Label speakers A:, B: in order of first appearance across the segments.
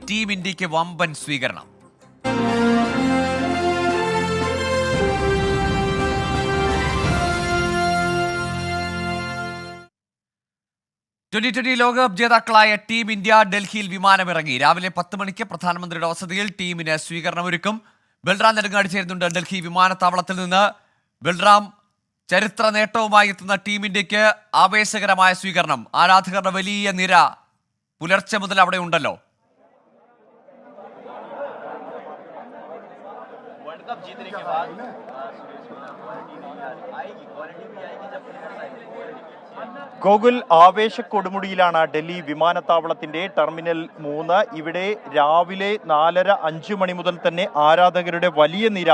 A: Team ഇന്ത്യക്ക് വമ്പൻ സ്വീകരണം. T20 ലോകകപ്പ് ജേതാക്കളായ ടീം ഇന്ത്യ ഡൽഹിയിൽ വിമാനമിറങ്ങി. രാവിലെ 10 മണിക്ക് പ്രധാനമന്ത്രിയുടെ വസതിയിൽ ടീമിന് സ്വീകരണമൊരുക്കും. ബൽറാം നെടുങ്ങാടി ചേരുന്നുണ്ട് ഡൽഹി വിമാനത്താവളത്തിൽ നിന്ന്. ബൽറാം, ചരിത്ര നേട്ടവുമായി എത്തുന്ന ടീം ഇന്ത്യക്ക് ആവേശകരമായ സ്വീകരണം. ആരാധകരുടെ വലിയ നിര പുലർച്ചെ മുതൽ അവിടെ ഉണ്ടല്ലോ.
B: ഗോകുൽ, ആവേശ കൊടുമുടിയിലാണ് ഡൽഹി വിമാനത്താവളത്തിന്റെ ടെർമിനൽ 3. ഇവിടെ രാവിലെ 4:30-5 മണി മുതൽ തന്നെ ആരാധകരുടെ വലിയ നിര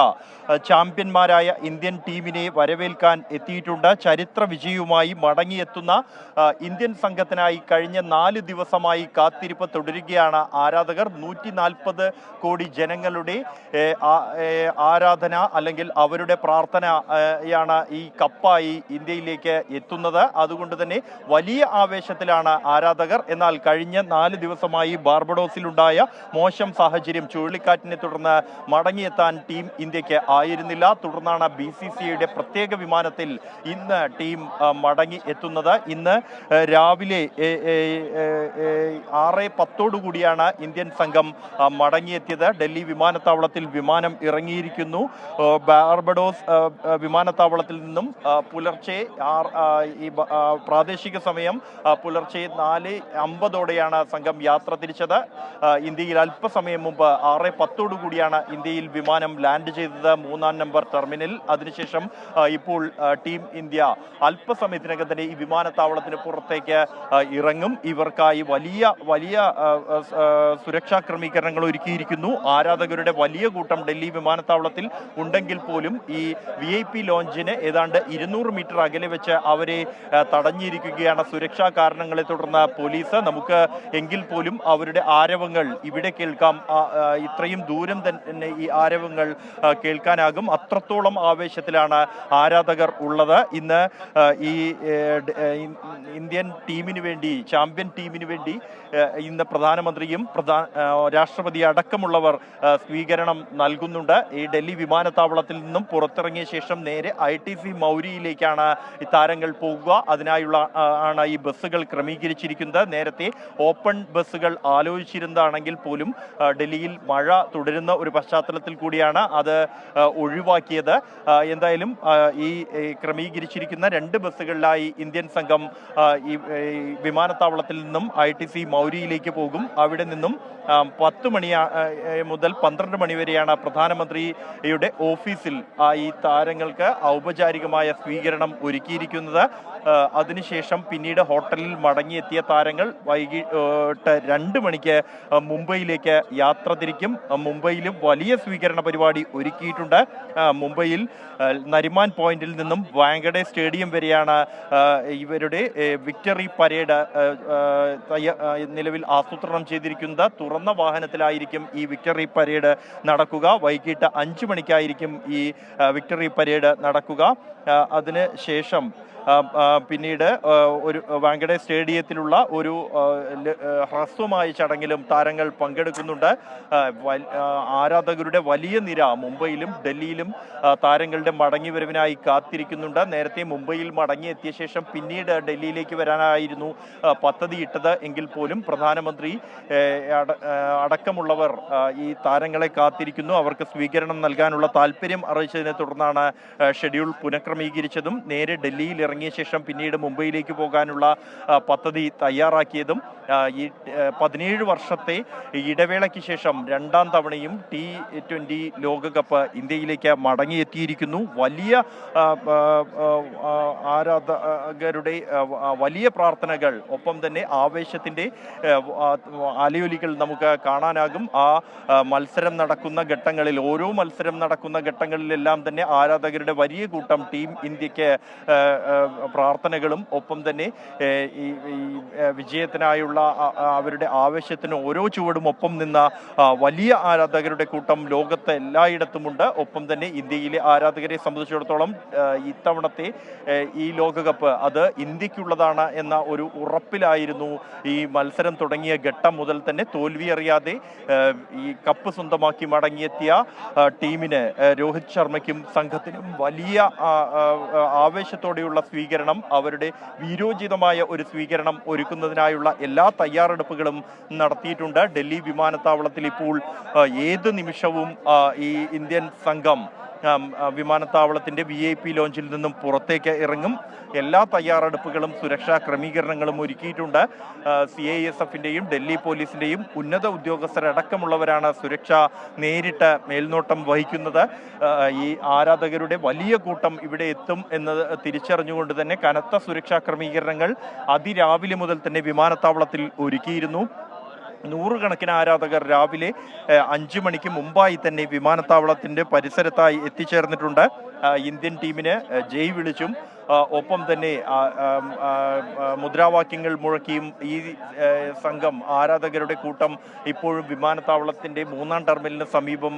B: ചാമ്പ്യന്മാരായ ഇന്ത്യൻ ടീമിനെ വരവേൽക്കാൻ എത്തിയിട്ടുണ്ട്. ചരിത്ര വിജയവുമായി മടങ്ങിയെത്തുന്ന ഇന്ത്യൻ സംഘത്തിനായി കഴിഞ്ഞ 4 ദിവസമായി കാത്തിരിപ്പ് തുടരുകയാണ് ആരാധകർ. 140 കോടി ജനങ്ങളുടെ ആരാധന അല്ലെങ്കിൽ അവരുടെ പ്രാർത്ഥനയാണ് ഈ കപ്പായി ഇന്ത്യയിലേക്ക് എത്തുന്നത്. അതുകൊണ്ട് തന്നെ വലിയ ആവേശത്തിലാണ് ആരാധകർ. എന്നാൽ കഴിഞ്ഞ 4 ദിവസമായി ബാർബഡോസിലുണ്ടായ മോശം സാഹചര്യം, ചുഴലിക്കാറ്റിനെ തുടർന്ന് മടങ്ങിയെത്താൻ ടീം ഇന്ത്യക്ക് ആയിരുന്നില്ല. തുടർന്നാണ് BCCIയുടെ പ്രത്യേക വിമാനത്തിൽ ഇന്ന് ടീം മടങ്ങി എത്തുന്നത്. ഇന്ന് രാവിലെ 6:10 കൂടിയാണ് ഇന്ത്യൻ സംഘം മടങ്ങിയെത്തിയത്. ഡൽഹി വിമാനത്താവളത്തിൽ വിമാനം ഇറങ്ങിയിരിക്കുന്നു. ബാർബഡോസ് വിമാനത്താവളത്തിൽ നിന്നും പുലർച്ചെ പ്രാദേശിക സമയം പുലർച്ചെ 4:50 സംഘം യാത്ര തിരിച്ചത്. ഇന്ത്യയിൽ അല്പസമയം മുമ്പ് 6:10 കൂടിയാണ് ഇന്ത്യയിൽ വിമാനം ലാൻഡ് ചെയ്തത് 3-ാം നമ്പർ ടെർമിനൽ. അതിനുശേഷം ഇപ്പോൾ ടീം ഇന്ത്യ അല്പസമയത്തിനകം തന്നെ ഈ വിമാനത്താവളത്തിന് പുറത്തേക്ക് ഇറങ്ങും. ഇവർക്കായി വലിയ സുരക്ഷാ ക്രമീകരണങ്ങൾ ഒരുക്കിയിരിക്കുന്നു. ആരാധകരുടെ വലിയ കൂട്ടം ഡൽഹി വിമാനത്താവളത്തിൽ ഉണ്ടെങ്കിൽ പോലും ഈ VIP ലോഞ്ചിന് ഏതാണ്ട് 200 മീറ്റർ അകലെ വെച്ച് അവരെ തടഞ്ഞിരിക്കുകയാണ് സുരക്ഷാ കാരണങ്ങളെ തുടർന്ന് പോലീസ്. നമുക്ക് എങ്കിൽ പോലും അവരുടെ ആരവങ്ങൾ ഇവിടെ കേൾക്കാം. ഇത്രയും ദൂരം തന്നെ ഈ ആരവങ്ങൾ കേൾക്കാനാകും. അത്രത്തോളം ആവേശത്തിലാണ് ആരാധകർ ഉള്ളത്. ഇന്ന് ഈ ഇന്ത്യൻ ടീമിന് വേണ്ടി, ചാമ്പ്യൻ ടീമിന് വേണ്ടി ഇന്ന് പ്രധാനമന്ത്രിയും രാഷ്ട്രപതി അടക്കമുള്ളവർ സ്വീകരണം നൽകുന്നുണ്ട്. ഈ ഡൽഹി വിമാനത്താവളത്തിൽ നിന്നും പുറത്തിറങ്ങിയ ശേഷം നേരെ ITC മൗര്യയിലേക്കാണ് ഈ താരങ്ങൾ പോകുക. അതിനായുള്ള ഈ ബസ്സുകൾ ക്രമീകരിച്ചിരിക്കുന്നത്. നേരത്തെ ഓപ്പൺ ബസ്സുകൾ ആലോചിച്ചിരുന്നതാണെങ്കിൽ പോലും ഡൽഹിയിൽ മഴ തുടരുന്ന ഒരു പശ്ചാത്തലത്തിൽ കൂടിയാണ് അത് ഒഴിവാക്കിയത്. എന്തായാലും ഈ ക്രമീകരിച്ചിരിക്കുന്ന 2 ബസ്സുകളിലായി ഇന്ത്യൻ സംഘം ഈ വിമാനത്താവളത്തിൽ നിന്നും ITC മൗര്യയിലേക്ക് പോകും. അവിടെ നിന്നും 10 മണി മുതൽ 12 മണി വരെയാണ് പ്രധാനമന്ത്രിയുടെ ഓഫീസിൽ ഈ താരങ്ങൾക്ക് ഔപചാരികമായ സ്വീകരണം ഒരുക്കിയിരിക്കുന്നത്. അതിനുശേഷം പിന്നീട് ഹോട്ടലിൽ മടങ്ങിയെത്തിയ താരങ്ങൾ വൈകിട്ട് 2 മണിക്ക് മുംബൈയിലേക്ക് യാത്ര തിരിക്കും. മുംബൈയിലും വലിയ സ്വീകരണ പരിപാടി ഒരുക്കിയിട്ടുണ്ട്. മുംബൈയിൽ നരിമാൻ പോയിന്റിൽ നിന്നും വാങ്കഡെ സ്റ്റേഡിയം വരെയാണ് ഇവരുടെ വിക്ടറി പരേഡ് നിലവിൽ ആസൂത്രണം ചെയ്തിരിക്കുന്നത്. തുറന്ന വാഹനത്തിലായിരിക്കും ഈ വിക്ടറി പരേഡ് നടക്കുക. വൈകിട്ട് 5 മണിക്കായിരിക്കും ഈ വിക്ടറി പരേഡ് നടക്കുക. അതിന് ശേഷം പിന്നീട് ഒരു വാങ്കഡെ സ്റ്റേഡിയത്തിലുള്ള ഒരു ഹ്രസ്വമായ ചടങ്ങിലും താരങ്ങൾ പങ്കെടുക്കുന്നുണ്ട്. ആരാധകരുടെ വലിയ നിര മുംബൈയിലും ഡൽഹിയിലും താരങ്ങളുടെ മടങ്ങിവരവിനായി കാത്തിരിക്കുന്നുണ്ട്. നേരത്തെ മുംബൈയിൽ മടങ്ങിയെത്തിയ ശേഷം പിന്നീട് ഡൽഹിയിലേക്ക് വരാനായിരുന്നു പദ്ധതിയിട്ടത്. എങ്കിൽ പോലും പ്രധാനമന്ത്രി അടക്കമുള്ളവർ ഈ താരങ്ങളെ കാത്തിരിക്കുന്നു. അവർക്ക് സ്വീകരണം നൽകാനുള്ള താല്പര്യം അറിയിച്ചതിനെ തുടർന്നാണ് ഷെഡ്യൂൾ പുനഃക്രമീകരിച്ചതും നേരെ ഡൽഹിയിൽ ഇറങ്ങിയ ശേഷം പിന്നീട് മുംബൈയിലേക്ക് പോകാനുള്ള പദ്ധതി തയ്യാറാക്കിയതും. ഈ 17 വർഷത്തെ ഇടവേളയ്ക്ക് ശേഷം 2ാം തവണയും T20 ലോകകപ്പ് ഇന്ത്യയിലേക്ക് മടങ്ങിയെത്തിയിരിക്കുന്നു. വലിയ ആരാധകരുടെ വലിയ പ്രാർത്ഥനകൾ, ഒപ്പം തന്നെ ആവേശത്തിൻ്റെ അലയൊലികൾ നമുക്ക് കാണാനാകും. ആ മത്സരം നടക്കുന്ന ഘട്ടങ്ങളിൽ, ഓരോ മത്സരം നടക്കുന്ന ഘട്ടങ്ങളിലെല്ലാം തന്നെ ആരാധകരുടെ വലിയ കൂട്ടം ടീം ഇന്ത്യക്ക് പ്രാർത്ഥന പ്രാർത്ഥനകളും ഒപ്പം തന്നെ ഈ വിജയത്തിനായുള്ള അവരുടെ ആവേശത്തിന് ഓരോ ചുവടും ഒപ്പം നിന്ന വലിയ ആരാധകരുടെ കൂട്ടം ലോകത്ത് എല്ലായിടത്തുമുണ്ട്. ഒപ്പം തന്നെ ഇന്ത്യയിലെ ആരാധകരെ സംബന്ധിച്ചിടത്തോളം ഇത്തവണത്തെ ഈ ലോകകപ്പ് അത് ഇന്ത്യക്കുള്ളതാണ് എന്ന ഒരു ഉറപ്പിലായിരുന്നു ഈ മത്സരം തുടങ്ങിയ ഘട്ടം മുതൽ തന്നെ. തോൽവി അറിയാതെ ഈ കപ്പ് സ്വന്തമാക്കി മടങ്ങിയെത്തിയ ടീമിന് രോഹിത് ശർമ്മയ്ക്കും സംഘത്തിനും വലിയ ആവേശത്തോടെയുള്ള സ്വീകരണം, അവരുടെ വീരോചിതമായ ഒരു സ്വീകരണം ഒരുക്കുന്നതിനായുള്ള എല്ലാ തയ്യാറെടുപ്പുകളും നടത്തിയിട്ടുണ്ട്. ഡൽഹി വിമാനത്താവളത്തിൽ ഇപ്പോൾ ഏത് നിമിഷവും ഈ ഇന്ത്യൻ സംഘം വിമാനത്താവളത്തിന്റെ VIP ലോഞ്ചിൽ നിന്നും പുറത്തേക്ക് ഇറങ്ങും. എല്ലാ തയ്യാറെടുപ്പുകളും സുരക്ഷാ ക്രമീകരണങ്ങളും ഒരുക്കിയിട്ടുണ്ട്. CISFന്റെയും ഡൽഹി പോലീസിന്റെയും ഉന്നത ഉദ്യോഗസ്ഥരടക്കമുള്ളവരാണ് സുരക്ഷ നേരിട്ട് മേൽനോട്ടം വഹിക്കുന്നത്. ഈ ആരാധകരുടെ വലിയ കൂട്ടം ഇവിടെ എത്തും എന്നത് തിരിച്ചറിഞ്ഞുകൊണ്ട് തന്നെ കനത്ത സുരക്ഷാ ക്രമീകരണങ്ങൾ അതിരാവിലെ മുതൽ തന്നെ വിമാനത്താവളത്തിൽ ഒരുക്കിയിരുന്നു. നൂറുകണക്കിന് ആരാധകർ രാവിലെ 5 മണിക്ക് മുമ്പായി തന്നെ വിമാനത്താവളത്തിന്റെ പരിസരത്തായി എത്തിച്ചേർന്നിട്ടുണ്ട്. ഇന്ത്യൻ ടീമിന് ജയ് വിളിച്ചും ഒപ്പം തന്നെ മുദ്രാവാക്യങ്ങൾ മുഴക്കിയും ഈ സംഘം ആരാധകരുടെ കൂട്ടം ഇപ്പോഴും വിമാനത്താവളത്തിന്റെ 3-ാം ടെർമിനലിന് സമീപം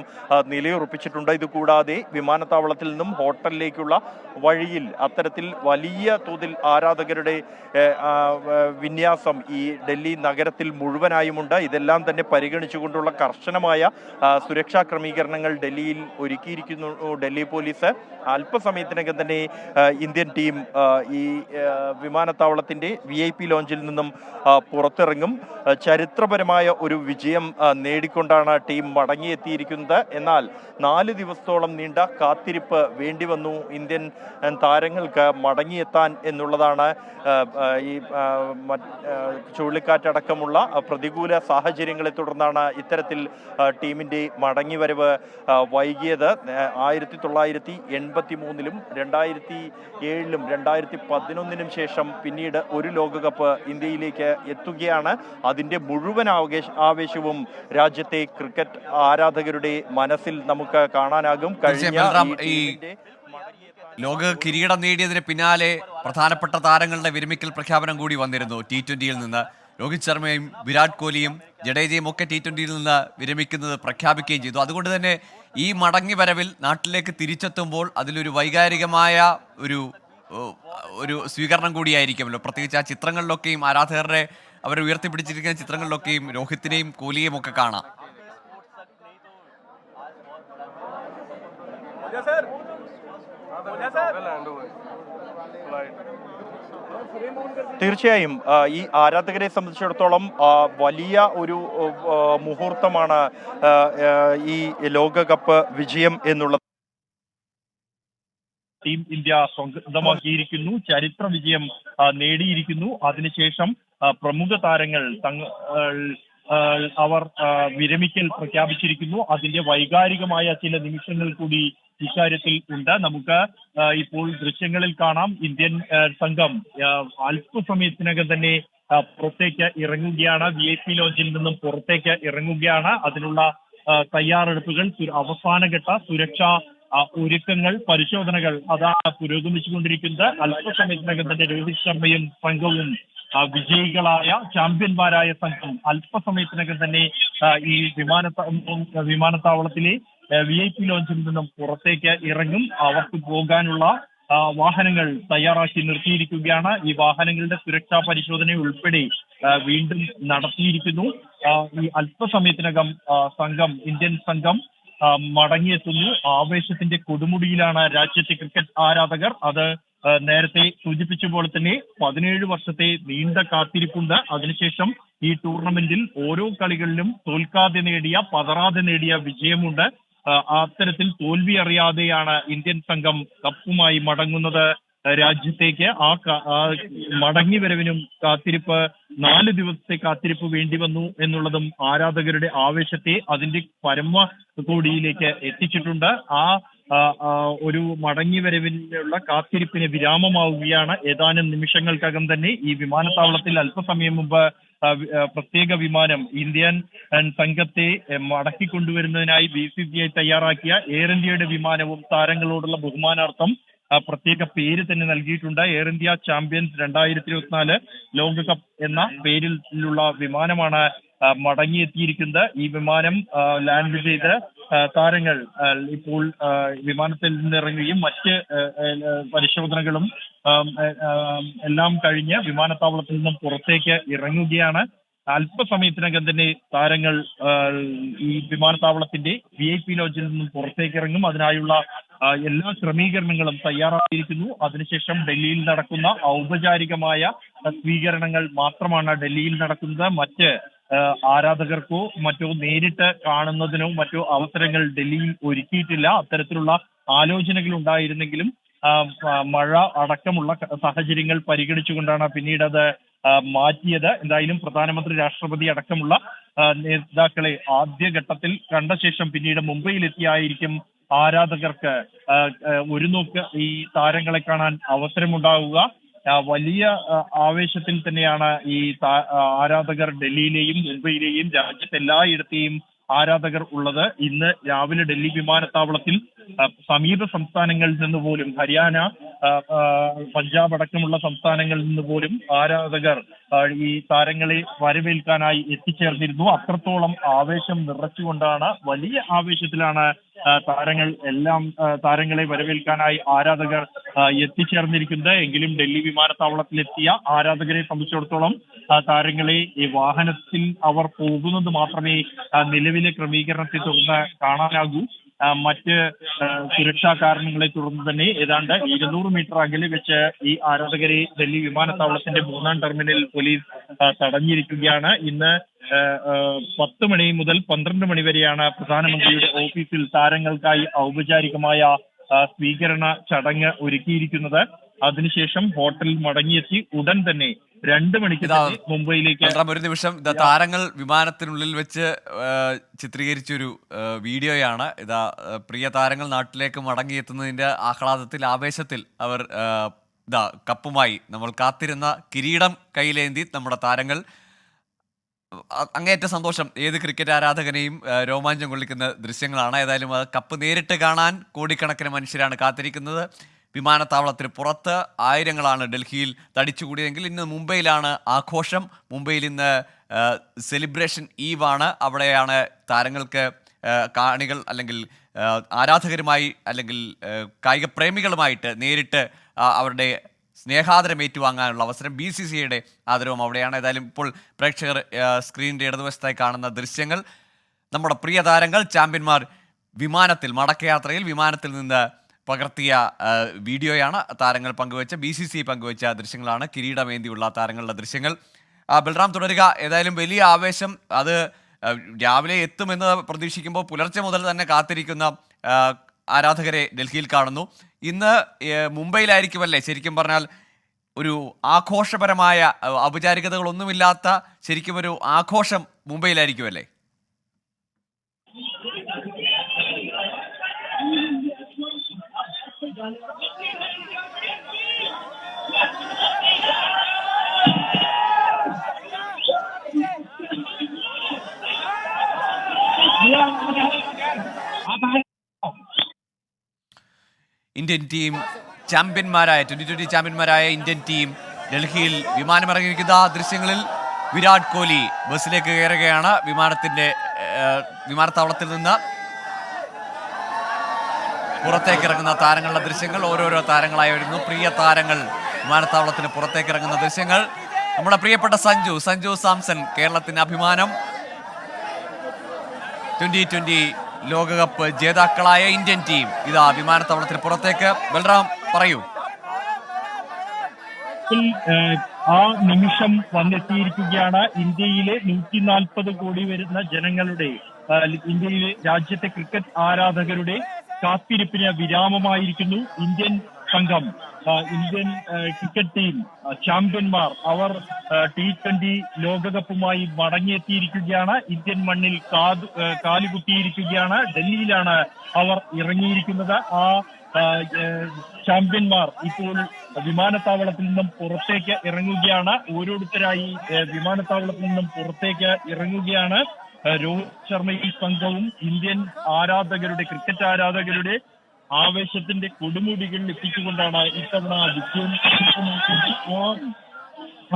B: നിലയുറപ്പിച്ചിട്ടുണ്ട്. ഇതുകൂടാതെ വിമാനത്താവളത്തിൽ നിന്നും ഹോട്ടലിലേക്കുള്ള വഴിയിൽ അത്തരത്തിൽ വലിയ തോതിൽ ആരാധകരുടെ വിന്യാസം ഈ ഡൽഹി നഗരത്തിൽ മുഴുവനായുമുണ്ട്. ഇതെല്ലാം തന്നെ പരിഗണിച്ചുകൊണ്ടുള്ള കർശനമായ സുരക്ഷാ ക്രമീകരണങ്ങൾ ഡൽഹിയിൽ ഒരുക്കിയിരിക്കുന്നു ഡൽഹി പോലീസ്. അല്പസമയത്തിനകം തന്നെ ഇന്ത്യൻ ടീം ഈ വിമാനത്താവളത്തിന്റെ VIP ലോഞ്ചിൽ നിന്നും പുറത്തിറങ്ങും. ചരിത്രപരമായ ഒരു വിജയം നേടിക്കൊണ്ടാണ് ടീം മടങ്ങിയെത്തിയിരിക്കുന്നത്. എന്നാൽ 4 ദിവസത്തോളം നീണ്ട കാത്തിരിപ്പ് വേണ്ടിവന്നു ഇന്ത്യൻ താരങ്ങൾക്ക് മടങ്ങിയെത്താൻ എന്നുള്ളതാണ് ഈ ചുഴലിക്കാറ്റടക്കമുള്ള പ്രതികൂല സാഹചര്യങ്ങളെ തുടർന്നാണ് ഇത്തരത്തിൽ ടീമിന്റെ മടങ്ങിവരവ് വൈകിയത്. 1983-ലും 2007-ലും 2011-നും ശേഷം പിന്നീട് ഒരു ലോകകപ്പ് ഇന്ത്യയിലേക്ക് എത്തുകയാണ്. അതിന്റെ മുഴുവൻ ആവേശവും രാജ്യത്തെ ക്രിക്കറ്റ് ആരാധകരുടെ മനസ്സിൽ നമുക്ക് കാണാനാകും.
A: ലോക കിരീടം നേടിയതിന് പിന്നാലെ പ്രധാനപ്പെട്ട താരങ്ങളുടെ വിരമിക്കൽ പ്രഖ്യാപനം കൂടി വന്നിരുന്നു. T20യിൽ നിന്ന് രോഹിത് ശർമ്മയും വിരാട് കോഹ്ലിയും ജഡേജയും ഒക്കെ T20യിൽ നിന്ന് വിരമിക്കുന്നത് പ്രഖ്യാപിക്കുകയും ചെയ്തു. അതുകൊണ്ട് തന്നെ ഈ മടങ്ങി വരവിൽ നാട്ടിലേക്ക് തിരിച്ചെത്തുമ്പോൾ അതിലൊരു വൈകാരികമായ ഒരു സ്വീകരണം കൂടിയായിരിക്കുമല്ലോ. പ്രത്യേകിച്ച് ആ ചിത്രങ്ങളിലൊക്കെയും ആരാധകരുടെ അവരെ ഉയർത്തിപ്പിടിച്ചിരിക്കുന്ന ചിത്രങ്ങളിലൊക്കെയും രോഹിത്തിനെയും കോഹ്ലിയെയും ഒക്കെ കാണാം.
B: തീർച്ചയായും ഈ ആരാധകരെ സംബന്ധിച്ചിടത്തോളം വലിയ ഒരു മുഹൂർത്തമാണ് ഈ ലോകകപ്പ് വിജയം എന്നുള്ളത്.
C: ടീം ഇന്ത്യ സ്വന്തമാക്കിയിരിക്കുന്നു, ചരിത്ര വിജയം നേടിയിരിക്കുന്നു. അതിനുശേഷം പ്രമുഖ താരങ്ങൾ അവർ വിരമിക്കൽ പ്രഖ്യാപിച്ചിരിക്കുന്നു. അതിന്റെ വൈകാരികമായ ചില നിമിഷങ്ങൾ കൂടി ഇക്കാര്യത്തിൽ ഉണ്ട്. നമുക്ക് ഇപ്പോൾ ദൃശ്യങ്ങളിൽ കാണാം. ഇന്ത്യൻ സംഘം അല്പസമയത്തിനകം തന്നെ പുറത്തേക്ക് ഇറങ്ങുകയാണ്. VIP ലോഞ്ചിൽ നിന്നും പുറത്തേക്ക് ഇറങ്ങുകയാണ്. അതിനുള്ള തയ്യാറെടുപ്പുകൾ, അവസാനഘട്ട സുരക്ഷാ ഒരുക്കങ്ങൾ, പരിശോധനകൾ അതാണ് പുരോഗമിച്ചുകൊണ്ടിരിക്കുന്നത്. അല്പസമയത്തിനകം തന്നെ രോഹിത് ശർമ്മയും സംഘവും വിജയികളായ ചാമ്പ്യന്മാരായ സംഘം അല്പസമയത്തിനകം തന്നെ ഈ വിമാനത്താവളത്തിലെ VIP ലോഞ്ചിൽ നിന്നും പുറത്തേക്ക് ഇറങ്ങും. അവർക്ക് പോകാനുള്ള വാഹനങ്ങൾ തയ്യാറാക്കി നിർത്തിയിരിക്കുകയാണ്. ഈ വാഹനങ്ങളുടെ സുരക്ഷാ പരിശോധന ഉൾപ്പെടെ വീണ്ടും നടത്തിയിരിക്കുന്നു. ഈ അല്പസമയത്തിനകം ഇന്ത്യൻ സംഘം മടങ്ങിയെത്തുന്നു. ആവേശത്തിന്റെ കൊടുമുടിയിലാണ് രാജ്യത്തെ ക്രിക്കറ്റ് ആരാധകർ. അത് നേരത്തെ സൂചിപ്പിച്ചപോലെ തന്നെ 17 വർഷത്തെ നീണ്ട കാത്തിരിപ്പുണ്ട്. അതിനുശേഷം ഈ ടൂർണമെന്റിൽ ഓരോ കളികളിലും തോൽക്കാതെ നേടിയ, പതറാതെ നേടിയ വിജയമുണ്ട്. അത്തരത്തിൽ തോൽവി അറിയാതെയാണ് ഇന്ത്യൻ സംഘം കപ്പുമായി മടങ്ങുന്നത് രാജ്യത്തേക്ക്. ആ മടങ്ങി വരവിനും കാത്തിരിപ്പ്, 4 ദിവസത്തെ കാത്തിരിപ്പ് വേണ്ടി വന്നു എന്നുള്ളതും ആരാധകരുടെ ആവേശത്തെ അതിന്റെ പരമകോടിയിലേക്ക് എത്തിച്ചിട്ടുണ്ട്. ഒരു മടങ്ങി വരവിനുള്ള കാത്തിരിപ്പിന് വിരാമമാവുകയാണ്. ഏതാനും നിമിഷങ്ങൾക്കകം തന്നെ ഈ വിമാനത്താവളത്തിൽ അല്പസമയം മുമ്പ് പ്രത്യേക വിമാനം ഇന്ത്യൻ സംഘത്തെ മടക്കിക്കൊണ്ടുവരുന്നതിനായി BCCI തയ്യാറാക്കിയ എയർ ഇന്ത്യയുടെ വിമാനവും താരങ്ങളോടുള്ള ബഹുമാനാർത്ഥം പ്രത്യേക പേര് തന്നെ നൽകിയിട്ടുണ്ട്. എയർ ഇന്ത്യ ചാമ്പ്യൻസ് 2024 ലോകകപ്പ് എന്ന പേരിലുള്ള വിമാനമാണ് മടങ്ങിയെത്തിയിരിക്കുന്നത്. ഈ വിമാനം ലാൻഡ് ചെയ്ത് താരങ്ങൾ ഇപ്പോൾ വിമാനത്തിൽ നിന്നിറങ്ങുകയും മറ്റ് പരിശോധനകളും എല്ലാം കഴിഞ്ഞ് വിമാനത്താവളത്തിൽ നിന്നും പുറത്തേക്ക് ഇറങ്ങുകയാണ്. അല്പസമയത്തിനകം തന്നെ താരങ്ങൾ ഈ വിമാനത്താവളത്തിന്റെ VIP ലോഞ്ചിൽ നിന്നും പുറത്തേക്ക് ഇറങ്ങും. അതിനായുള്ള എല്ലാ ക്രമീകരണങ്ങളും തയ്യാറായിരിക്കുന്നു. അതിനുശേഷം ഡൽഹിയിൽ നടക്കുന്ന ഔപചാരികമായ സ്വീകരണങ്ങൾ മാത്രമാണ് ഡൽഹിയിൽ നടക്കുന്നത്. മറ്റ് ആരാധകർക്കോ മറ്റോ നേരിട്ട് കാണുന്നതിനോ മറ്റോ അവസരങ്ങൾ ഡൽഹിയിൽ ഒരുക്കിയിട്ടില്ല. അത്തരത്തിലുള്ള ആലോചനകൾ ഉണ്ടായിരുന്നെങ്കിലും മഴ അടക്കമുള്ള സാഹചര്യങ്ങൾ പരിഗണിച്ചുകൊണ്ടാണ് പിന്നീട് അത് മാറ്റിയത്. എന്തായാലും പ്രധാനമന്ത്രി, രാഷ്ട്രപതി അടക്കമുള്ള നേതാക്കളെ ആദ്യഘട്ടത്തിൽ കണ്ട ശേഷം പിന്നീട് മുംബൈയിലെത്തിയായിരിക്കും ആരാധകർക്ക് ഒരു നോക്ക് ഈ താരങ്ങളെ കാണാൻ അവസരമുണ്ടാവുക. വലിയ ആവേശത്തിൽ തന്നെയാണ് ഈ ആരാധകർ ഡൽഹിയിലെയും മുംബൈയിലെയും രാജ്യത്തെ എല്ലായിടത്തെയും ആരാധകർ ഉള്ളത്. ഇന്ന് രാവിലെ ഡൽഹി വിമാനത്താവളത്തിൽ സമീപ സംസ്ഥാനങ്ങളിൽ നിന്ന് പോലും, ഹരിയാന, പഞ്ചാബ് അടക്കമുള്ള സംസ്ഥാനങ്ങളിൽ നിന്ന് പോലും ആരാധകർ ഈ താരങ്ങളെ വരവേൽക്കാനായി എത്തിച്ചേർന്നിരുന്നു. അത്രത്തോളം ആവേശം നിറച്ചുകൊണ്ടാണ്, വലിയ ആവേശത്തിലാണ് താരങ്ങളെ വരവേൽക്കാനായി ആരാധകർ എത്തിച്ചേർന്നിരിക്കുന്നത്. എങ്കിലും ഡൽഹി വിമാനത്താവളത്തിലെത്തിയ ആരാധകരെ സംബന്ധിച്ചിടത്തോളം താരങ്ങളെ ഈ വാഹനത്തിൽ അവർ പോകുന്നത് മാത്രമേ നിലവിലെ ക്രമീകരണത്തെ തുടർന്ന് കാണാനാകൂ. മറ്റ് സുരക്ഷാ കാരണങ്ങളെ തുടർന്ന് തന്നെ ഏതാണ്ട് 200 മീറ്റർ അകലെ വെച്ച് ഈ ആരാധകരെ ഡൽഹി വിമാനത്താവളത്തിന്റെ 3-ാം ടെർമിനൽ പോലീസ് തടഞ്ഞിരിക്കുകയാണ്. ഇന്ന് 10 മണി മുതൽ 12 മണി വരെയാണ് പ്രധാനമന്ത്രിയുടെ ഓഫീസിൽ താരങ്ങൾക്കായി ഔപചാരികമായ സ്വീകരണ ചടങ്ങ് ഒരുക്കിയിരിക്കുന്നത്. അതിനുശേഷം ഹോട്ടലിൽ മടങ്ങിയെത്തി ഉടൻ തന്നെ 2 മണിക്ക് മുംബൈയിലേക്ക്.
A: ഒരു നിമിഷം, താരങ്ങൾ വിമാനത്തിനുള്ളിൽ വെച്ച് ചിത്രീകരിച്ചൊരു വീഡിയോയാണ്. പ്രിയ താരങ്ങൾ നാട്ടിലേക്ക് മടങ്ങിയെത്തുന്നതിന്റെ ആഹ്ലാദത്തിൽ, ആവേശത്തിൽ അവർ കപ്പുമായി, നമ്മൾ കാത്തിരുന്ന കിരീടം കയ്യിലേന്തി നമ്മുടെ താരങ്ങൾ. അങ്ങേയറ്റ സന്തോഷം, ഏത് ക്രിക്കറ്റ് ആരാധകനെയും രോമാഞ്ചം കൊള്ളിക്കുന്ന ദൃശ്യങ്ങളാണ്. ഏതായാലും കപ്പ് നേരിട്ട് കാണാൻ കോടിക്കണക്കിന് മനുഷ്യരാണ് കാത്തിരിക്കുന്നത്. വിമാനത്താവളത്തിന് പുറത്ത് ആയിരങ്ങളാണ് ഡൽഹിയിൽ തടിച്ചുകൂടിയതെങ്കിൽ ഇന്ന് മുംബൈയിലാണ് ആഘോഷം. മുംബൈയിൽ ഇന്ന് സെലിബ്രേഷൻ ഈവാണ്. അവിടെയാണ് താരങ്ങൾക്ക് കാണികൾ അല്ലെങ്കിൽ ആരാധകരുമായി അല്ലെങ്കിൽ കായിക പ്രേമികളുമായിട്ട് നേരിട്ട് അവരുടെ സ്നേഹാദരം ഏറ്റുവാങ്ങാനുള്ള അവസരം. BCCIയുടെ ആദരവും അവിടെയാണ്. ഏതായാലും ഇപ്പോൾ പ്രേക്ഷകർ സ്ക്രീനിൻ്റെ ഇടതുവശത്തായി കാണുന്ന ദൃശ്യങ്ങൾ നമ്മുടെ പ്രിയ താരങ്ങൾ, ചാമ്പ്യന്മാർ വിമാനത്തിൽ, മടക്കയാത്രയിൽ വിമാനത്തിൽ നിന്ന് പകർത്തിയ വീഡിയോയാണ് താരങ്ങൾ പങ്കുവച്ച, BCCI പങ്കുവച്ച ദൃശ്യങ്ങളാണ്. കിരീടമേന്തിയുള്ള താരങ്ങളുടെ ദൃശ്യങ്ങൾ. ബൽറാം, തുടരുക. ഏതായാലും വലിയ ആവേശം. അത് രാവിലെ എത്തുമെന്ന് പ്രതീക്ഷിക്കുമ്പോൾ പുലർച്ചെ മുതൽ തന്നെ കാത്തിരിക്കുന്ന ആരാധകരെ ഡൽഹിയിൽ കാണുന്നു. ഇന്ന് മുംബൈയിലായിരിക്കുമല്ലേ ശരിക്കും പറഞ്ഞാൽ ഒരു ആഘോഷപരമായ, ഔപചാരികതകളൊന്നുമില്ലാത്ത ശരിക്കും ഒരു ആഘോഷം മുംബൈയിലായിരിക്കുമല്ലേ? ഇന്ത്യൻ ടീം ചാമ്പ്യന്മാരായ, 2020 ചാമ്പ്യന്മാരായ ഇന്ത്യൻ ടീം ഡൽഹിയിൽ വിമാനമിറങ്ങിയിരിക്കുന്ന ദൃശ്യങ്ങളിൽ വിരാട് കോഹ്ലി ബസ്സിലേക്ക് കയറുകയാണ്. വിമാനത്താവളത്തിൽ നിന്ന് പുറത്തേക്ക് ഇറങ്ങുന്ന താരങ്ങളുടെ ദൃശ്യങ്ങൾ ഓരോരോ താരങ്ങളായി വരുന്നു. പ്രിയ താരങ്ങൾ വിമാനത്താവളത്തിന് പുറത്തേക്ക് ഇറങ്ങുന്ന ദൃശ്യങ്ങൾ. നമ്മുടെ പ്രിയപ്പെട്ട സഞ്ജു സാംസൺ, കേരളത്തിന്റെ അഭിമാനം, 2020 ലോകകപ്പ് ജേതാക്കളായ ഇന്ത്യൻ ടീം വിമാനത്താവളത്തിന് പുറത്തേക്ക്. ബൽറാം, പറയൂ.
C: ആ നിമിഷം വന്നെത്തിയിരിക്കുകയാണ്. ഇന്ത്യയിലെ 140 കോടി വരുന്ന ജനങ്ങളുടെ, ഇന്ത്യയിലെ രാജ്യത്തെ ക്രിക്കറ്റ് ആരാധകരുടെ കാത്തിരിപ്പിന് വിരാമമായിരിക്കുന്നു. ഇന്ത്യൻ സംഘം, ഇന്ത്യൻ ക്രിക്കറ്റ് ടീം ചാമ്പ്യന്മാർ, അവർ T20 ലോകകപ്പുമായി മടങ്ങിയെത്തിയിരിക്കുകയാണ്. ഇന്ത്യൻ മണ്ണിൽ കാലുകുത്തിയിരിക്കുകയാണ്. ഡൽഹിയിലാണ് അവർ ഇറങ്ങിയിരിക്കുന്നത്. ആ ചാമ്പ്യന്മാർ ഇപ്പോൾ വിമാനത്താവളത്തിൽ നിന്നും പുറത്തേക്ക് ഇറങ്ങുകയാണ്. ഓരോരുത്തരായി വിമാനത്താവളത്തിൽ നിന്നും പുറത്തേക്ക് ഇറങ്ങുകയാണ്. രോഹിത് ശർമ്മയും സംഘവും ഇന്ത്യൻ ആരാധകരുടെ, ക്രിക്കറ്റ് ആരാധകരുടെ ആവേശത്തിന്റെ കൊടുമുടികൾ എത്തിച്ചുകൊണ്ടാണ് ഇത്തവണ വിജയം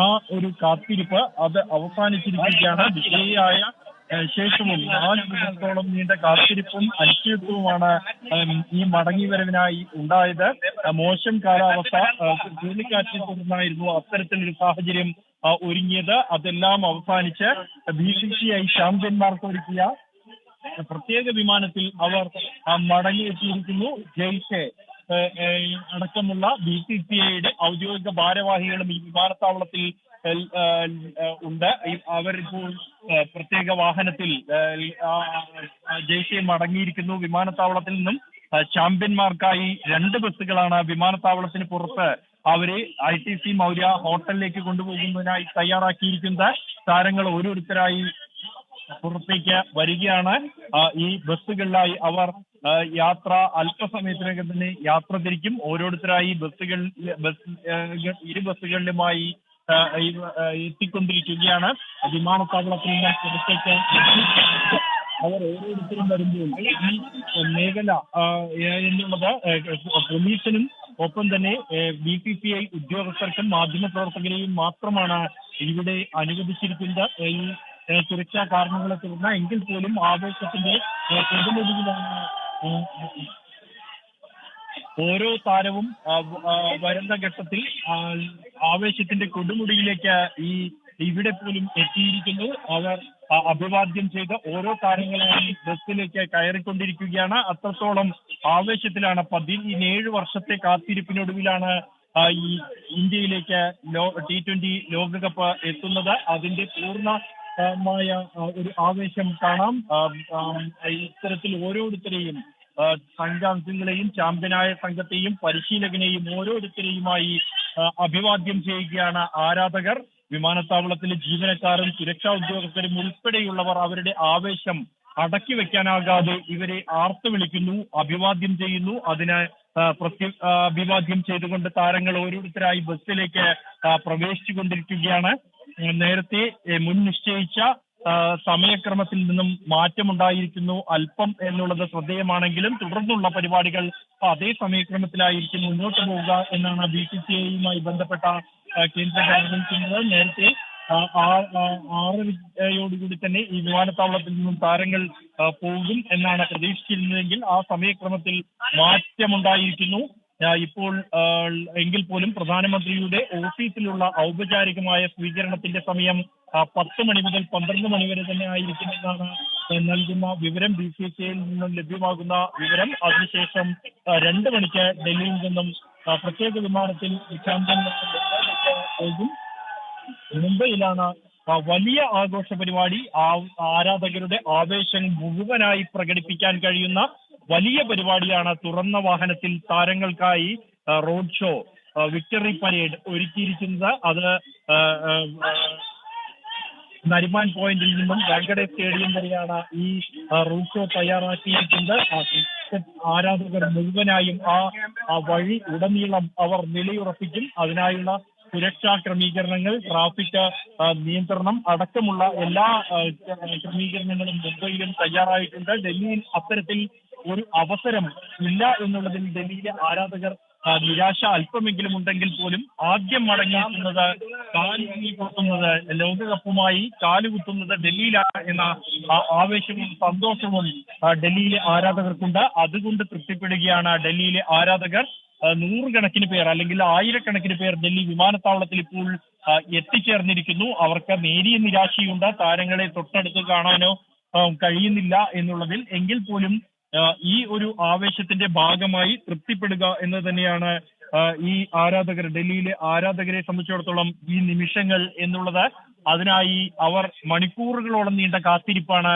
C: ആ ഒരു കാത്തിരിപ്പ് അത് അവസാനിച്ചിരിക്കുകയാണ്. വിജയിയായ ശേഷവും 4 ദിവസത്തോളം നീണ്ട കാത്തിരിപ്പും അനിശ്ചിതത്വവുമാണ് ഈ മടങ്ങിവരവിനായി ഉണ്ടായത്. മോശം കാലാവസ്ഥ, ചുഴലിക്കാറ്റിനെ തുടർന്നായിരുന്നു അത്തരത്തിലൊരു സാഹചര്യം ഒരുങ്ങിയത്. അതെല്ലാം അവസാനിച്ച് BCCI ചാമ്പ്യന്മാർക്ക് ഒരുക്കിയ പ്രത്യേക വിമാനത്തിൽ അവർ മടങ്ങിയെത്തിയിരിക്കുന്നു. ജയ്ഷെ അടക്കമുള്ള BCCIയുടെ ഔദ്യോഗിക ഭാരവാഹികളും ഈ വിമാനത്താവളത്തിൽ ഉണ്ട്. അവരിപ്പോൾ പ്രത്യേക വാഹനത്തിൽ ജയ്ഷെ മടങ്ങിയിരിക്കുന്നു. വിമാനത്താവളത്തിൽ നിന്നും ചാമ്പ്യന്മാർക്കായി 2 ബസ്സുകളാണ് വിമാനത്താവളത്തിന് പുറത്ത് അവരെ ITC മൗര്യ ഹോട്ടലിലേക്ക് കൊണ്ടുപോകുന്നതിനായി തയ്യാറാക്കിയിരിക്കുന്നത്. താരങ്ങൾ ഓരോരുത്തരായി പുറത്തേക്ക് വരികയാണ്. ഈ ബസ്സുകളിലായി അവർ യാത്ര അല്പസമയത്തിനകം തന്നെ യാത്ര തിരിക്കും. ഓരോരുത്തരായി ഇരു ബസ്സുകളിലുമായി എത്തിക്കൊണ്ടിരിക്കുകയാണ്. വിമാനത്താവളത്തിൽ നിന്ന് പുറത്തേക്ക് അവർ ഓരോരുത്തരും വരുമ്പോൾ ഈ മേഖല എന്നുള്ളത് പോലീസിനും ഒപ്പം തന്നെ BCCI ഉദ്യോഗസ്ഥർക്കും മാധ്യമപ്രവർത്തകരെയും മാത്രമാണ് ഇവിടെ അനുവദിച്ചിരിക്കുന്നത്. ഈ സുരക്ഷാ കാരണങ്ങളെ തുടർന്ന് എങ്കിൽ പോലും ആവേശത്തിന്റെ പ്രതിനിധികളാണ് ഓരോ താരവും വരുന്ന ഘട്ടത്തിൽ ആവേശത്തിന്റെ കൊടുമുടിയിലേക്ക് ഇവിടെ പോലും എത്തിയിരിക്കുന്നു. അവർ അഭിവാദ്യം ചെയ്ത് ഓരോ താരങ്ങളായി ബസ്സിലേക്ക് കയറിക്കൊണ്ടിരിക്കുകയാണ്. അത്രത്തോളം ആവേശത്തിലാണ്. 17 വർഷത്തെ കാത്തിരിപ്പിനൊടുവിലാണ് ഈ ഇന്ത്യയിലേക്ക് T20 ലോകകപ്പ് എത്തുന്നത്. അതിന്റെ പൂർണ്ണമായ ഒരു ആവേശം കാണാം. ഇത്തരത്തിൽ ഓരോരുത്തരെയും സംഘാംഗങ്ങളെയും ചാമ്പ്യനായ സംഘത്തെയും പരിശീലകനെയും ഓരോരുത്തരെയുമായി അഭിവാദ്യം ചെയ്യുകയാണ് ആരാധകർ. വിമാനത്താവളത്തിലെ ജീവനക്കാരും സുരക്ഷാ ഉദ്യോഗസ്ഥരും ഉൾപ്പെടെയുള്ളവർ അവരുടെ ആവേശം അടക്കി വെക്കാനാകാതെ ഇവരെ ആർത്തു വിളിക്കുന്നു, അഭിവാദ്യം ചെയ്യുന്നു. അതിന് അഭിവാദ്യം ചെയ്തുകൊണ്ട് താരങ്ങൾ ഓരോരുത്തരായി ബസ്സിലേക്ക് പ്രവേശിച്ചുകൊണ്ടിരിക്കുകയാണ്. നേരത്തെ മുൻ നിശ്ചയിച്ച സമയക്രമത്തിൽ നിന്നും മാറ്റമുണ്ടായിരിക്കുന്നു അല്പം എന്നുള്ളത് ശ്രദ്ധേയമാണെങ്കിലും തുടർന്നുള്ള പരിപാടികൾ അതേ സമയക്രമത്തിലായിരിക്കും മുന്നോട്ട് പോവുക എന്നാണ് BCCIയുമായി ബന്ധപ്പെട്ട കേന്ദ്ര ഗവൺമെന്റ് നേരത്തെ 6:30 തന്നെ ഈ വിമാനത്താവളത്തിൽ നിന്നും താരങ്ങൾ പോകും എന്നാണ് പ്രതീക്ഷിച്ചിരുന്നതെങ്കിൽ ആ സമയക്രമത്തിൽ മാറ്റമുണ്ടായിരിക്കുന്നു. ഇപ്പോൾ എങ്കിൽ പോലും പ്രധാനമന്ത്രിയുടെ ഓഫീസിലുള്ള ഔപചാരികമായ സ്വീകരണത്തിന്റെ സമയം 10 മണി മുതൽ 12 മണി വരെ തന്നെ ആയിരിക്കുമെന്നാണ് നൽകുന്ന വിവരം. BCCIയിൽ നിന്നും ലഭ്യമാകുന്ന വിവരം. അതിനുശേഷം 2 മണിക്ക് ഡൽഹിയിൽ നിന്നും പ്രത്യേക വിമാനത്തിൽ പോകും. മുംബൈയിലാണ് വലിയ ആഘോഷ പരിപാടി. ആരാധകരുടെ ആവേശം മുഴുവനായി പ്രകടിപ്പിക്കാൻ കഴിയുന്ന വലിയ പരിപാടിയാണ്. തുറന്ന വാഹനത്തിൽ താരങ്ങൾക്കായി റോഡ് ഷോ, വിക്ടറി പരേഡ് ഒരുക്കിയിരിക്കുന്നത്. അത് നരിമാൻ പോയിന്റിൽ നിന്നും വാങ്കഡെ സ്റ്റേഡിയം വരെയാണ് ഈ റോഡ് ഷോ തയ്യാറാക്കിയിരിക്കുന്നത്. ആരാധകർ മുഴുവനായും ആ വഴി ഉടനീളം അവർ നിലയുറപ്പിക്കും. അതിനായുള്ള സുരക്ഷാ ക്രമീകരണങ്ങൾ, ട്രാഫിക് നിയന്ത്രണം അടക്കമുള്ള എല്ലാ ക്രമീകരണങ്ങളും മുംബൈയിലും തയ്യാറായിട്ടുണ്ട്. ഡൽഹിയിൽ അത്തരത്തിൽ ഒരു അവസരം ഇല്ല എന്നുള്ളതിൽ ഡൽഹിയിലെ ആരാധകർ നിരാശ അല്പമെങ്കിലും ഉണ്ടെങ്കിൽ പോലും ആദ്യം മടങ്ങിയെത്തുന്നത് കാലുകുത്തുന്നത് ലോകകപ്പുമായി കാലുകുത്തുന്നത് ഡൽഹിയിലാണ് എന്ന ആവേശവും സന്തോഷവും ഡൽഹിയിലെ ആരാധകർക്കുണ്ട്. അതുകൊണ്ട് തൃപ്തിപ്പെടുകയാണ് ഡൽഹിയിലെ ആരാധകർ. 100 കണക്കിന് പേർ അല്ലെങ്കിൽ 1000കണക്കിന് പേർ ഡൽഹി വിമാനത്താവളത്തിൽ ഇപ്പോൾ എത്തിച്ചേർന്നിരിക്കുന്നു. അവർക്ക് നേരിയ നിരാശയുണ്ട്. താരങ്ങളെ തൊട്ടടുത്ത് കാണാനോ കഴിയുന്നില്ല എന്നുള്ളതിൽ. എങ്കിൽ പോലും ഈ ഒരു ആവേശത്തിന്റെ ഭാഗമായി തൃപ്തിപ്പെടുക എന്ന് തന്നെയാണ് ഈ ആരാധകർ, ഡൽഹിയിലെ ആരാധകരെ സംബന്ധിച്ചിടത്തോളം ഈ നിമിഷങ്ങൾ എന്നുള്ളത്. അതിനായി അവർ മണിക്കൂറുകളോളം നീണ്ട കാത്തിരിപ്പാണ്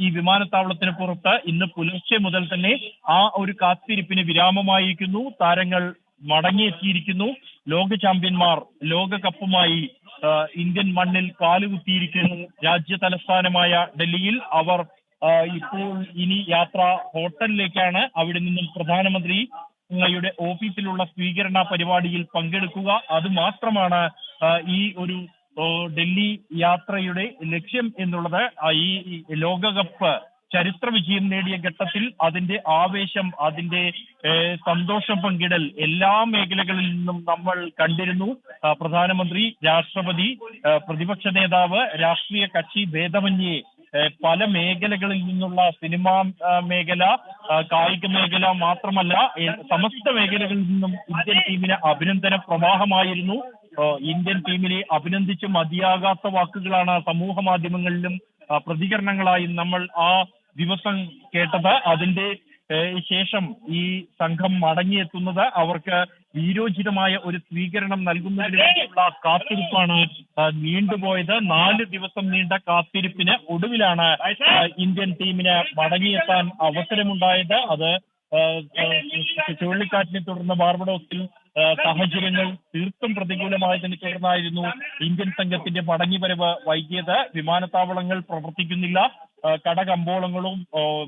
C: ഈ വിമാനത്താവളത്തിന് പുറത്ത്. ഇന്ന് പുലർച്ചെ മുതൽ തന്നെ ആ ഒരു കാത്തിരിപ്പിന് വിരാമമായിരിക്കുന്നു. താരങ്ങൾ മടങ്ങിയെത്തിയിരിക്കുന്നു. ലോക ചാമ്പ്യന്മാർ ലോകകപ്പുമായി ഇന്ത്യൻ മണ്ണിൽ കാലുകുത്തിയിരിക്കുന്നു. രാജ്യ തലസ്ഥാനമായ ഡൽഹിയിൽ അവർ ഇപ്പോൾ ഇനി യാത്ര ഹോട്ടലിലേക്കാണ്. അവിടെ നിന്നും പ്രധാനമന്ത്രിയുടെ ഓഫീസിലുള്ള സ്വീകരണ പരിപാടിയിൽ പങ്കെടുക്കുക. അത് മാത്രമാണ് ഈ ഒരു ഡൽഹി യാത്രയുടെ ലക്ഷ്യം എന്നുള്ളത്. ഈ ലോകകപ്പ് ചരിത്ര വിജയം നേടിയ ഘട്ടത്തിൽ അതിന്റെ ആവേശം, അതിന്റെ സന്തോഷം പങ്കിടൽ എല്ലാ മേഖലകളിൽ നിന്നും നമ്മൾ കണ്ടിരുന്നു. പ്രധാനമന്ത്രി, രാഷ്ട്രപതി, പ്രതിപക്ഷ നേതാവ്, രാഷ്ട്രീയ കക്ഷി ഭേദമന്യേ പല മേഖലകളിൽ നിന്നുള്ള സിനിമാ മേഖല, കായിക മേഖല മാത്രമല്ല സമസ്ത മേഖലകളിൽ നിന്നും ഇന്ത്യൻ ടീമിന് അഭിനന്ദന പ്രവാഹമായിരുന്നു. ഇന്ത്യൻ ടീമിനെ അഭിനന്ദിച്ച് മതിയാകാത്ത വാക്കുകളാണ് സമൂഹ മാധ്യമങ്ങളിലും പ്രതികരണങ്ങളായി നമ്മൾ ആ ദിവസം കേട്ടത്. അതിന്റെ ശേഷം ഈ സംഘം മടങ്ങിയെത്തുന്നത് അവർക്ക് വീരോചിതമായ ഒരു സ്വീകരണം നൽകുന്നതിന് വേണ്ടിയുള്ള കാത്തിരിപ്പാണ് നീണ്ടുപോയത്. 4 ദിവസം നീണ്ട കാത്തിരിപ്പിന് ഒടുവിലാണ് ഇന്ത്യൻ ടീമിന് മടങ്ങിയെത്താൻ അവസരമുണ്ടായത്. അത് ചുഴലിക്കാറ്റിനെ തുടർന്ന് ബാർബഡോസിൽ സാഹചര്യങ്ങൾ തീർത്തും പ്രതികൂലമായതിനെ തുടർന്നായിരുന്നു ഇന്ത്യൻ സംഘത്തിന്റെ മടങ്ങിവരവ് വൈകിയത്. വിമാനത്താവളങ്ങൾ പ്രവർത്തിക്കുന്നില്ല, കടകമ്പോളങ്ങളും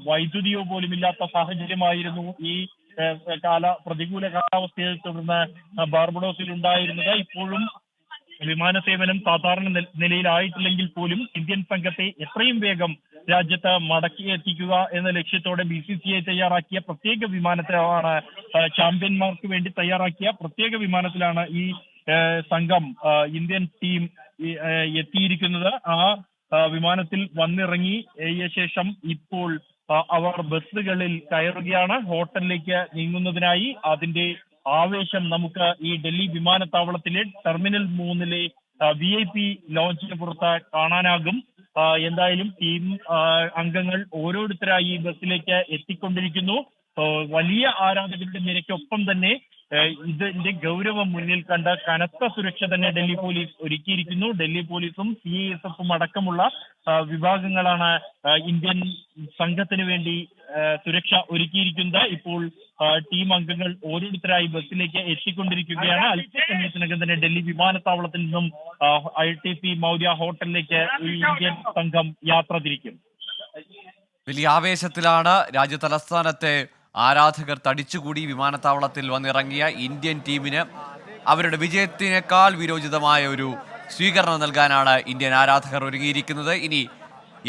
C: വൈദ്യുതിയോ പോലും ഇല്ലാത്ത സാഹചര്യമായിരുന്നു ഈ പ്രതികൂല കാലാവസ്ഥയെ തുടർന്ന് ബാർബഡോസിൽ ഉണ്ടായിരുന്നത്. ഇപ്പോഴും വിമാന സേവനം സാധാരണ നിലയിലായിട്ടില്ലെങ്കിൽ പോലും ഇന്ത്യൻ സംഘത്തെ എത്രയും വേഗം രാജ്യത്ത് മടക്കി എത്തിക്കുക എന്ന ലക്ഷ്യത്തോടെ BCCI തയ്യാറാക്കിയ പ്രത്യേക വിമാനത്തിലാണ്, ചാമ്പ്യന്മാർക്ക് വേണ്ടി തയ്യാറാക്കിയ പ്രത്യേക വിമാനത്തിലാണ് ഈ സംഘം, ഇന്ത്യൻ ടീം എത്തിയിരിക്കുന്നത്. ആ വിമാനത്തിൽ വന്നിറങ്ങിയ ശേഷം ഇപ്പോൾ അവർ ബസ്സുകളിൽ കയറുകയാണ് ഹോട്ടലിലേക്ക് നീങ്ങുന്നതിനായി. അതിന്റെ ആവേശം നമുക്ക് ഈ ഡൽഹി വിമാനത്താവളത്തിലെ ടെർമിനൽ 3-ലെ VIP ലോഞ്ചിന് പുറത്ത് കാണാനാകും. എന്തായാലും ടീം അംഗങ്ങൾ ഓരോരുത്തരായി ഈ ബസ്സിലേക്ക് എത്തിക്കൊണ്ടിരിക്കുന്നു. വലിയ ആരാധകരുടെ നിരക്കൊപ്പം തന്നെ ഇതിന്റെ ഗൗരവം മുന്നിൽ കണ്ട് കനത്ത സുരക്ഷ തന്നെ ഡൽഹി പോലീസ് ഒരുക്കിയിരിക്കുന്നു. ഡൽഹി പോലീസും CISFും അടക്കമുള്ള വിഭാഗങ്ങളാണ് ഇന്ത്യൻ സംഘത്തിന് വേണ്ടി സുരക്ഷ ഒരുക്കിയിരിക്കുന്നത്. ഇപ്പോൾ ടീം അംഗങ്ങൾ ഓരോരുത്തരായി ബസ്സിലേക്ക് എത്തിക്കൊണ്ടിരിക്കുകയാണ്. അല്പസമയത്തിനകം തന്നെ ഡൽഹി വിമാനത്താവളത്തിൽ നിന്നും ITC മൗര്യ ഹോട്ടലിലേക്ക് ഈ ഇന്ത്യൻ സംഘം യാത്ര തിരിക്കും.
A: വലിയ ആവേശത്തിലാണ് രാജ്യതലസ്ഥാനത്തെ ആരാധകർ തടിച്ചുകൂടി വിമാനത്താവളത്തിൽ വന്നിറങ്ങിയ ഇന്ത്യൻ ടീമിന് അവരുടെ വിജയത്തിനേക്കാൾ വിരോചിതമായ ഒരു സ്വീകരണം നൽകാനാണ് ഇന്ത്യൻ ആരാധകർ ഒരുങ്ങിയിരിക്കുന്നത്. ഇനി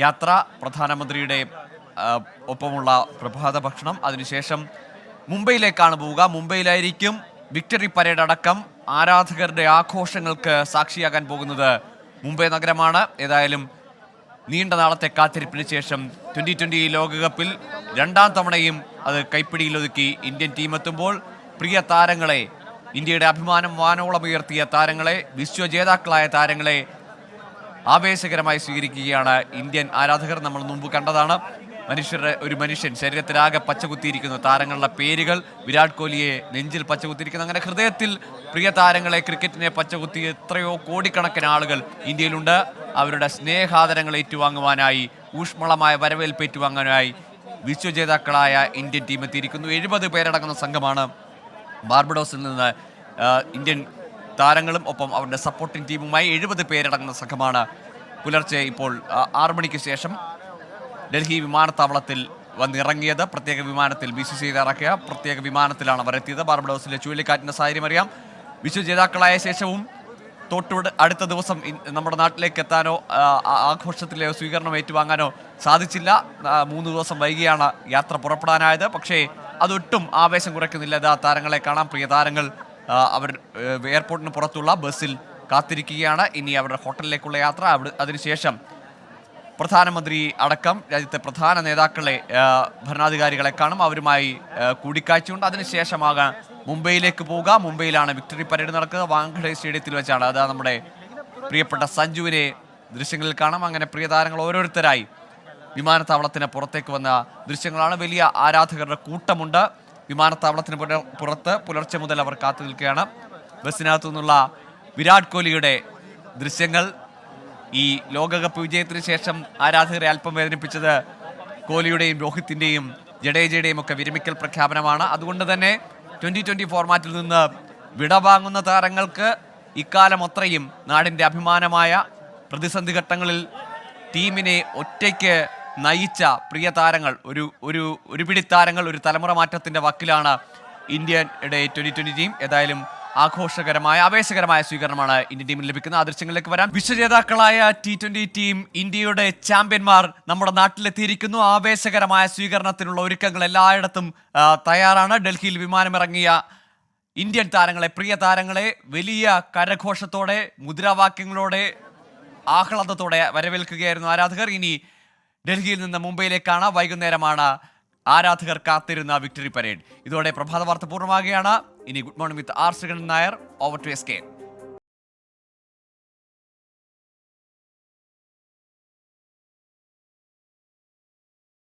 A: യാത്ര, പ്രധാനമന്ത്രിയുടെ ഒപ്പമുള്ള പ്രഭാത ഭക്ഷണം, അതിനുശേഷം മുംബൈയിലേക്കാണ് പോവുക. മുംബൈയിലായിരിക്കും വിക്ടറി പരേഡ് അടക്കം ആരാധകരുടെ ആഘോഷങ്ങൾക്ക് സാക്ഷിയാകാൻ പോകുന്നത് മുംബൈ നഗരമാണ്. ഏതായാലും നീണ്ട നാളത്തെ കാത്തിരിപ്പിന് ശേഷം 2020 ലോകകപ്പിൽ 2ാം തവണയും അത് കൈപ്പിടിയിലൊതുക്കി ഇന്ത്യൻ ടീം എത്തുമ്പോൾ പ്രിയ താരങ്ങളെ, ഇന്ത്യയുടെ അഭിമാനം വാനോളം ഉയർത്തിയ താരങ്ങളെ, വിശ്വജേതാക്കളായ താരങ്ങളെ ആവേശകരമായി സ്വീകരിക്കുകയാണ് ഇന്ത്യൻ ആരാധകർ. നമ്മൾ മുമ്പ് കണ്ടതാണ് ഒരു മനുഷ്യൻ ശരീരത്തിലാകെ പച്ചകുത്തിയിരിക്കുന്നു, താരങ്ങളുടെ പേരുകൾ, വിരാട് കോഹ്ലിയെ നെഞ്ചിൽ പച്ചകുത്തിയിരിക്കുന്നു. അങ്ങനെ ഹൃദയത്തിൽ പ്രിയ താരങ്ങളെ, ക്രിക്കറ്റിനെ പച്ചകുത്തി എത്രയോ കോടിക്കണക്കിന് ആളുകൾ ഇന്ത്യയിലുണ്ട്. അവരുടെ സ്നേഹാദരങ്ങൾ ഏറ്റുവാങ്ങുവാനായി, ഊഷ്മളമായ വരവേൽപ്പ് ഏറ്റുവാങ്ങാനായി വിശ്വജേതാക്കളായ ഇന്ത്യൻ ടീം എത്തിയിരിക്കുന്നു. 70 പേരടങ്ങുന്ന സംഘമാണ്. ബാർബഡോസിൽ നിന്ന് ഇന്ത്യൻ താരങ്ങളും ഒപ്പം അവരുടെ സപ്പോർട്ടിംഗ് ടീമുമായി 70 പേരടങ്ങുന്ന സംഘമാണ് പുലർച്ചെ ഇപ്പോൾ 6 മണിക്ക് ശേഷം ഡൽഹി വിമാനത്താവളത്തിൽ വന്നിറങ്ങിയത്. പ്രത്യേക വിമാനത്തിൽ BCCI ഇറക്കിയ പ്രത്യേക വിമാനത്തിലാണ് അവർ എത്തിയത്. ബാർബഡോസിലെ ചുഴലിക്കാറ്റിന്റെ സാഹചര്യം അറിയാം. വിശ്വജേതാക്കളായ ശേഷവും അടുത്ത ദിവസം നമ്മുടെ നാട്ടിലേക്ക് എത്താനോ ആഘോഷത്തിലെ സ്വീകരണം ഏറ്റുവാങ്ങാനോ സാധിച്ചില്ല. 3 ദിവസം വൈകിയാണ് യാത്ര പുറപ്പെടാനായത്. പക്ഷേ അതൊട്ടും ആവേശം കുറയ്ക്കുന്നില്ല. താരങ്ങളെ കാണാം. പ്രിയ താരങ്ങൾ അവർ എയർപോർട്ടിന് പുറത്തുള്ള ബസ്സിൽ കാത്തിരിക്കുകയാണ്. ഇനി അവരുടെ ഹോട്ടലിലേക്കുള്ള യാത്ര. അതിനുശേഷം പ്രധാനമന്ത്രി അടക്കം രാജ്യത്തെ പ്രധാന നേതാക്കളെ, ഭരണാധികാരികളെ കാണും. അവരുമായി കൂടിക്കാഴ്ചയുണ്ട്. അതിനുശേഷമാകാൻ മുംബൈയിലേക്ക് പോവുക. മുംബൈയിലാണ് വിക്ടറി പരേഡ് നടക്കുക. വാങ്കഡെ സ്റ്റേഡിയത്തിൽ വെച്ചാണ്. അതാ നമ്മുടെ പ്രിയപ്പെട്ട സഞ്ജുവിനെ ദൃശ്യങ്ങളിൽ കാണാം. അങ്ങനെ പ്രിയ താരങ്ങൾ ഓരോരുത്തരായി വിമാനത്താവളത്തിന് പുറത്തേക്ക് വന്ന ദൃശ്യങ്ങളാണ്. വലിയ ആരാധകരുടെ കൂട്ടമുണ്ട് വിമാനത്താവളത്തിന് പുറത്ത്. പുലർച്ചെ മുതൽ അവർ കാത്തു നിൽക്കുകയാണ്. ബസ്സിനകത്തു നിന്നുള്ള വിരാട് കോഹ്ലിയുടെ ദൃശ്യങ്ങൾ. ഈ ലോകകപ്പ് വിജയത്തിന് ശേഷം ആരാധകരെ അല്പം വേദനിപ്പിച്ചത് കോഹ്ലിയുടെയും രോഹിത്തിൻ്റെയും ജഡേജയുടെയും ഒക്കെ വിരമിക്കൽ പ്രഖ്യാപനമാണ്. അതുകൊണ്ട് തന്നെ 2020 ഫോർമാറ്റിൽ നിന്ന് വിടവാങ്ങുന്ന താരങ്ങൾക്ക് ഇക്കാലം അത്രയും നാടിൻ്റെ അഭിമാനമായ പ്രതിസന്ധി ഘട്ടങ്ങളിൽ ടീമിനെ ഒറ്റയ്ക്ക് നയിച്ച പ്രിയ താരങ്ങൾ, ഒരു പിടി താരങ്ങൾ ഒരു തലമുറ മാറ്റത്തിൻ്റെ വക്കിലാണ് ഇന്ത്യയുടെ 2020 ടീം. ഏതായാലും ആഘോഷകരമായ ആവേശകരമായ സ്വീകരണമാണ് ഇന്ത്യൻ ടീമിന് ലഭിക്കുന്നത്. ആ ദൃശ്യങ്ങളിലേക്ക് വരാം. വിശ്വജേതാക്കളായ T20 ടീം ഇന്ത്യയുടെ ചാമ്പ്യന്മാർ നമ്മുടെ നാട്ടിലെത്തിയിരിക്കുന്നു. ആവേശകരമായ സ്വീകരണത്തിനുള്ള ഒരുക്കങ്ങൾ എല്ലായിടത്തും തയ്യാറാണ്. ഡൽഹിയിൽ വിമാനമിറങ്ങിയ ഇന്ത്യൻ താരങ്ങളെ, പ്രിയ താരങ്ങളെ വലിയ കരഘോഷത്തോടെ, മുദ്രാവാക്യങ്ങളോടെ, ആഹ്ലാദത്തോടെ വരവേൽക്കുകയായിരുന്നു ആരാധകർ. ഇനി ഡൽഹിയിൽ നിന്ന് മുംബൈയിലേക്കാണ്. വൈകുന്നേരമാണ് ആരാധകർ കാത്തിരുന്ന വിക്ടറി പരേഡ്. ഇതോടെ പ്രഭാത വാർത്ത പൂർണ്ണമാകുകയാണ്. ഇനി good morning with R Sreekandan Nair. Over to SK.